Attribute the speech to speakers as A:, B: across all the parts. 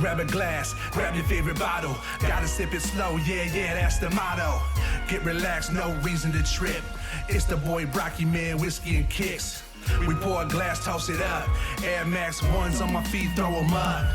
A: grab a glass, grab your favorite bottle. Gotta sip it slow, yeah, that's the motto. Get relaxed, no reason to trip. It's the boy Brocky, man, whiskey and kicks. We pour a glass, toss it up. Air Max 1s on my feet, throw them up.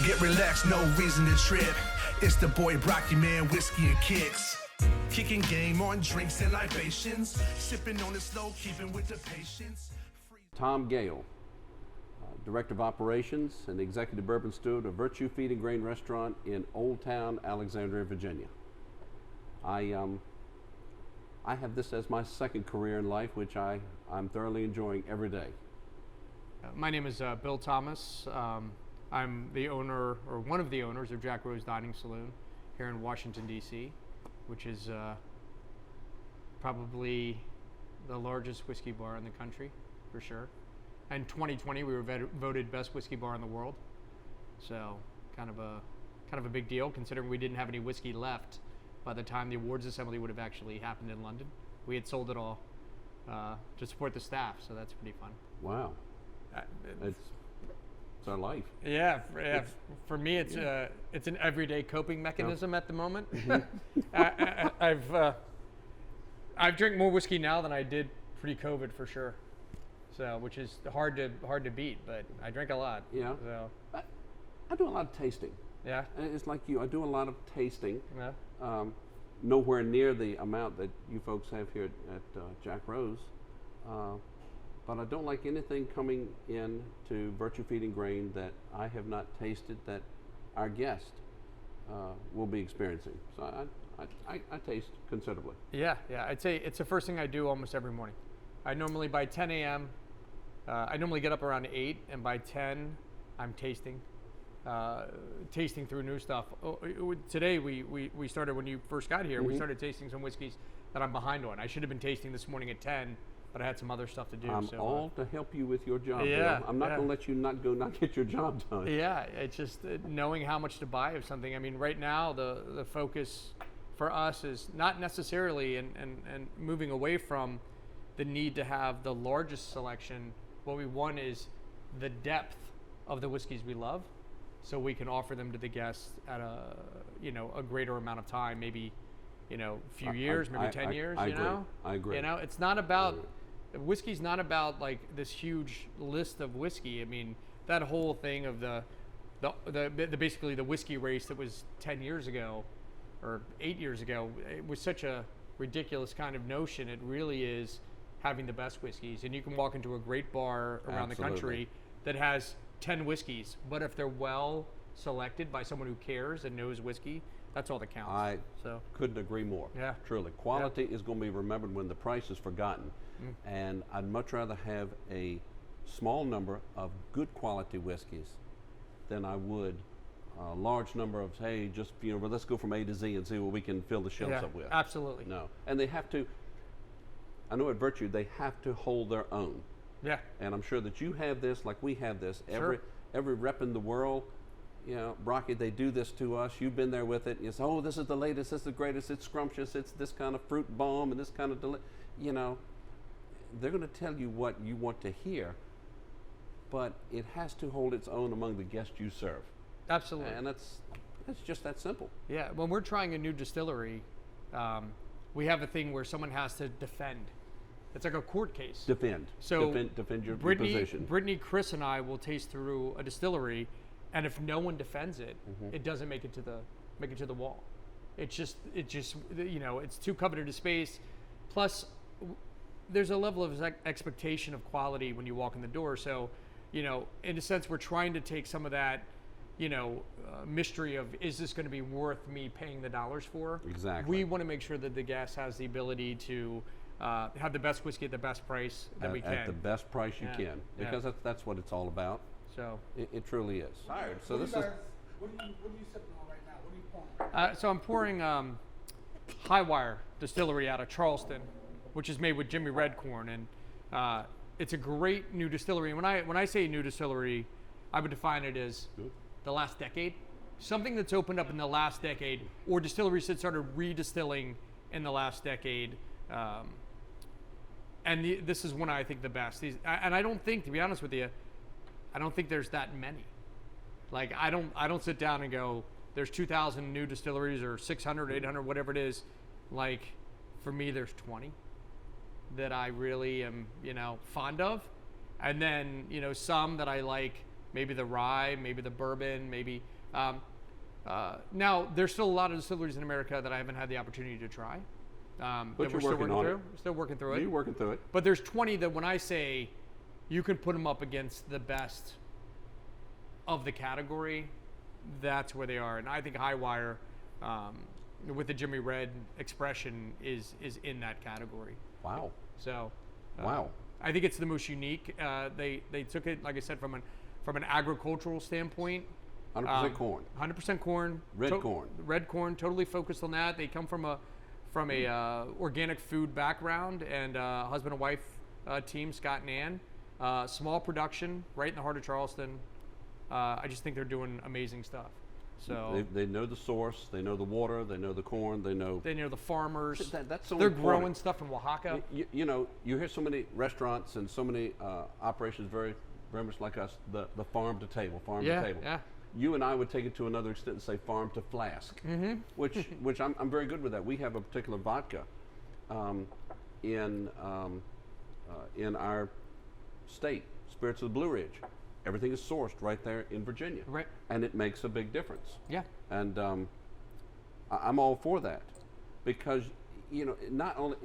A: Get relaxed, no reason to trip. It's the boy Brocky, man, whiskey and kicks. Kicking game on drinks and libations. Sipping on it slow, keeping with the patience.
B: Tom Gale, Director of Operations and Executive Bourbon Steward of Virtue Feed and Grain Restaurant in Old Town, Alexandria, Virginia. I have this as my second career in life, which I'm thoroughly enjoying every day.
C: My name is Bill Thomas. I'm the owner, or one of the owners, of Jack Rose Dining Saloon here in Washington, D.C., which is probably the largest whiskey bar in the country, for sure. In 2020, we were voted best whiskey bar in the world. So kind of a big deal, considering we didn't have any whiskey left by the time the awards assembly would have actually happened in London. We had sold it all to support the staff, so that's pretty fun.
B: Wow. It's our life.
C: Yeah, for me, it's an everyday coping mechanism at the moment. I've drank more whiskey now than I did pre-COVID, for sure. So, which is hard to beat, but I drink a lot.
B: Yeah.
C: So.
B: I do a lot of tasting.
C: Yeah.
B: It's like you. I do a lot of tasting.
C: Yeah.
B: Nowhere near the amount that you folks have here at Jack Rose. But I don't like anything coming in to Virtue Feed and Grain that I have not tasted that our guest will be experiencing. So I taste considerably.
C: Yeah. I'd say it's the first thing I do almost every morning. I normally, by 10 a.m., I normally get up around 8, and by 10, I'm tasting through new stuff. Today, we started, when you first got here, we started tasting some whiskeys that I'm behind on. I should have been tasting this morning at 10, but I had some other stuff to do.
B: I'm all to help you with your job.
C: Yeah,
B: Bill. I'm not going to let you not get your job done.
C: Yeah, it's just knowing how much to buy of something. I mean, right now, the focus for us is not necessarily and moving away from the need to have the largest selection. What we want is the depth of the whiskeys we love, so we can offer them to the guests at a greater amount of time, maybe a few years, maybe 10 years.
B: I agree.
C: It's not about whiskey's not about like this huge list of whiskey. I mean, that whole thing of the basically the whiskey race that was 10 years ago or 8 years ago, it was such a ridiculous kind of notion. It really is having the best whiskeys, and you can walk into a great bar around the country that has 10 whiskeys, but if they're well selected by someone who cares and knows whiskey, that's all that counts.
B: I couldn't agree more.
C: Yeah.
B: Truly. Quality is going to be remembered when the price is forgotten. And I'd much rather have a small number of good quality whiskeys than I would a large number of, hey, just, well, let's go from A to Z and see what we can fill the shelves up with.
C: Absolutely.
B: No. And they have to, I know at Virtue, they have to hold their own.
C: Yeah.
B: And I'm sure that you have this like we have this.
C: Sure.
B: Every rep in the world, Brocky, they do this to us. You've been there with it. You say, oh, this is the latest, this is the greatest, it's scrumptious, it's this kind of fruit bomb and this kind of, they're going to tell you what you want to hear, but it has to hold its own among the guests you serve.
C: Absolutely.
B: And that's just that simple.
C: Yeah. When we're trying a new distillery, we have a thing where someone has to defend. It's like a court case.
B: Defend.
C: So
B: defend your position.
C: Brittany, Chris, and I will taste through a distillery, and if no one defends it, it doesn't make it to the wall. It's just it's too coveted a space. Plus, there's a level of expectation of quality when you walk in the door. So, in a sense, we're trying to take some of that, mystery of, is this going to be worth me paying the dollars for?
B: Exactly.
C: We want to make sure that the guest has the ability to have the best whiskey at the best price that we can.
B: At the best price you can, because that's what it's all about.
C: So
B: it truly is.
D: Tired.
B: So this is.
D: What are you sipping on right now? What are you pouring right now?
C: So I'm pouring Highwire Distillery out of Charleston, which is made with Jimmy Redcorn, and it's a great new distillery. And when I say new distillery, I would define it as the last decade, something that's opened up in the last decade, or distilleries that started redistilling in the last decade. And this is one I think the best. And I don't think, to be honest with you, I don't think there's that many. Like I don't sit down and go, there's 2,000 new distilleries or 600, 800, whatever it is. Like for me, there's 20 that I really am, fond of. And then, some that I like, maybe the rye, maybe the bourbon, maybe. Now, there's still a lot of distilleries in America that I haven't had the opportunity to try.
B: But you're working on it.
C: Still working through it.
B: You're working through it.
C: But there's 20 that when I say you can put them up against the best of the category, that's where they are. And I think Highwire, with the Jimmy Red expression, is in that category.
B: Wow.
C: So,
B: Wow.
C: I think it's the most unique. They took it, like I said, from an agricultural standpoint.
B: 100% corn.
C: 100% corn.
B: Red corn.
C: Red corn. Totally focused on that. They come from a organic food background, and husband and wife team, Scott and Ann. Small production, right in the heart of Charleston. I just think they're doing amazing stuff. So
B: they know the source, they know the water, they know the corn, they know
C: the farmers.
B: That's so
C: they're
B: important.
C: growing stuff in Oaxaca.
B: You hear so many restaurants and so many operations very much like us, the farm to table, to table.
C: Yeah.
B: You and I would take it to another extent and say farm to flask, which I'm very good with that. We have a particular vodka in our state, Spirits of the Blue Ridge. Everything is sourced right there in Virginia,
C: Right.
B: and it makes a big difference.
C: Yeah.
B: And I'm all for that, because not only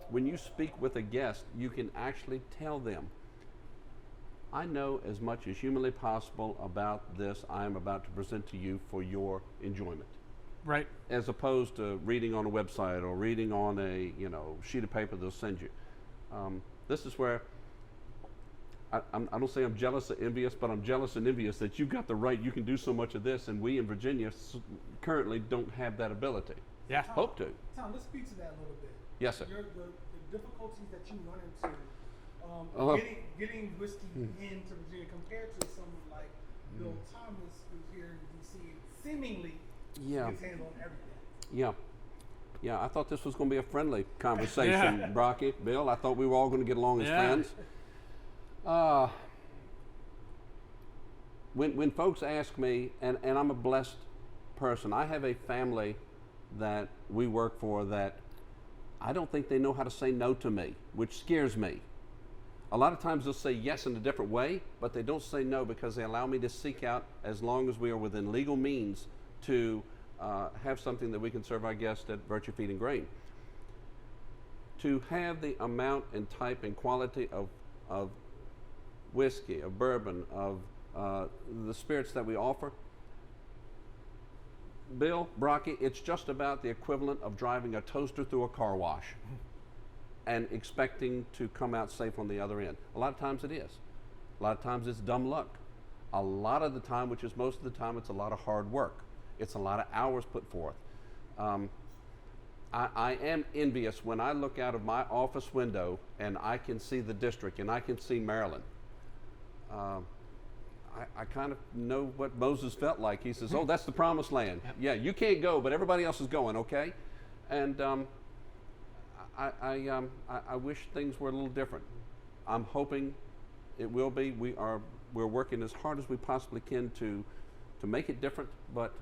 B: when you speak with a guest, you can actually tell them, I know as much as humanly possible about this I am about to present to you for your enjoyment,
C: Right.
B: as opposed to reading on a website or reading on a sheet of paper they'll send you. This is where I don't say I'm jealous or envious, but I'm jealous and envious that you've got the right, you can do so much of this, and we in Virginia currently don't have that ability.
C: Yeah.
B: Hope to.
D: Tom, let's speak to that a little bit.
B: Yes, sir.
D: The difficulties that you run into getting whiskey into Virginia compared to someone like Bill Thomas, who's here in D.C. seemingly gets hands on everything.
B: Yeah, I thought this was going to be a friendly conversation, Brocky, Bill. I thought we were all going to get along as friends. When folks ask me, and I'm a blessed person, I have a family that we work for that I don't think they know how to say no to me, which scares me. A lot of times they'll say yes in a different way, but they don't say no because they allow me to seek out, as long as we are within legal means, to have something that we can serve our guests at Virtue Feed and Grain. To have the amount and type and quality of whiskey, of bourbon, of the spirits that we offer, Bill, Brocky, it's just about the equivalent of driving a toaster through a car wash and expecting to come out safe on the other end. A lot of times it is. A lot of times it's dumb luck. A lot of the time, which is most of the time, it's a lot of hard work. It's a lot of hours put forth. I am envious when I look out of my office window and I can see the district and I can see Maryland. I kind of know what Moses felt like. He says, "Oh, that's the promised land. Yeah, you can't go, but everybody else is going, okay?" And I wish things were a little different. I'm hoping it will be. We're working as hard as we possibly can to make it different. But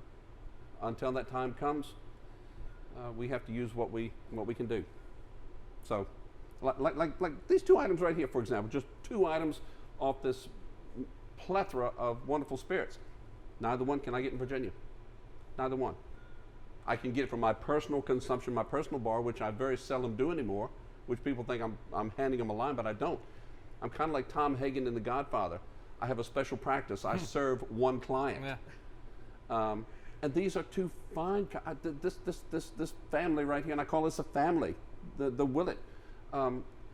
B: until that time comes, we have to use what we can do. So, like these two items right here, for example, just two items off this plethora of wonderful spirits. Neither one can I get in Virginia. Neither one. I can get it from my personal consumption, my personal bar, which I very seldom do anymore, which people think I'm handing them a line, but I don't. I'm kind of like Tom Hagen in The Godfather. I have a special practice. I serve one client.
C: Yeah.
B: And these are two fine, this family right here, and I call this a family, the Willett.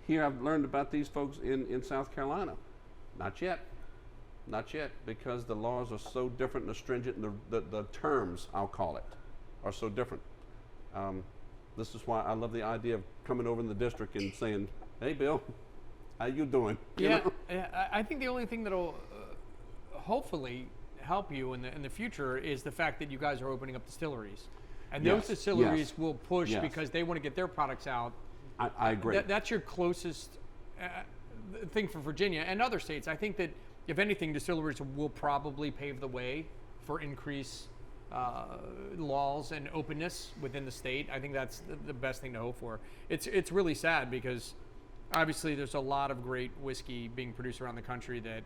B: Here I've learned about these folks in South Carolina. Not yet, because the laws are so different and stringent, and the terms, I'll call it, are so different. This is why I love the idea of coming over in the district and saying, "Hey, Bill, how you doing?" You know?
C: I think the only thing that'll hopefully help you in the future is the fact that you guys are opening up distilleries, and those distilleries will push because they want to get their products out.
B: I agree.
C: That's your closest thing for Virginia and other states. I think that if anything, distilleries will probably pave the way for increased laws and openness within the state. I think that's the best thing to hope for. It's really sad because obviously there's a lot of great whiskey being produced around the country that,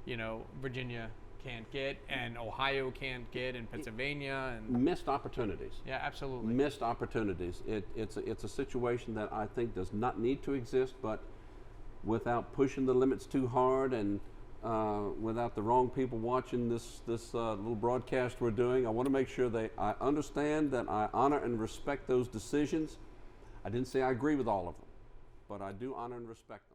C: you know, Virginia can't get and Ohio can't get and Pennsylvania and
B: missed opportunities.
C: Yeah, absolutely.
B: Missed opportunities. It's a situation that I think does not need to exist, but without pushing the limits too hard and without the wrong people watching this little broadcast we're doing, I want to make sure I understand that I honor and respect those decisions. I didn't say I agree with all of them, but I do honor and respect them.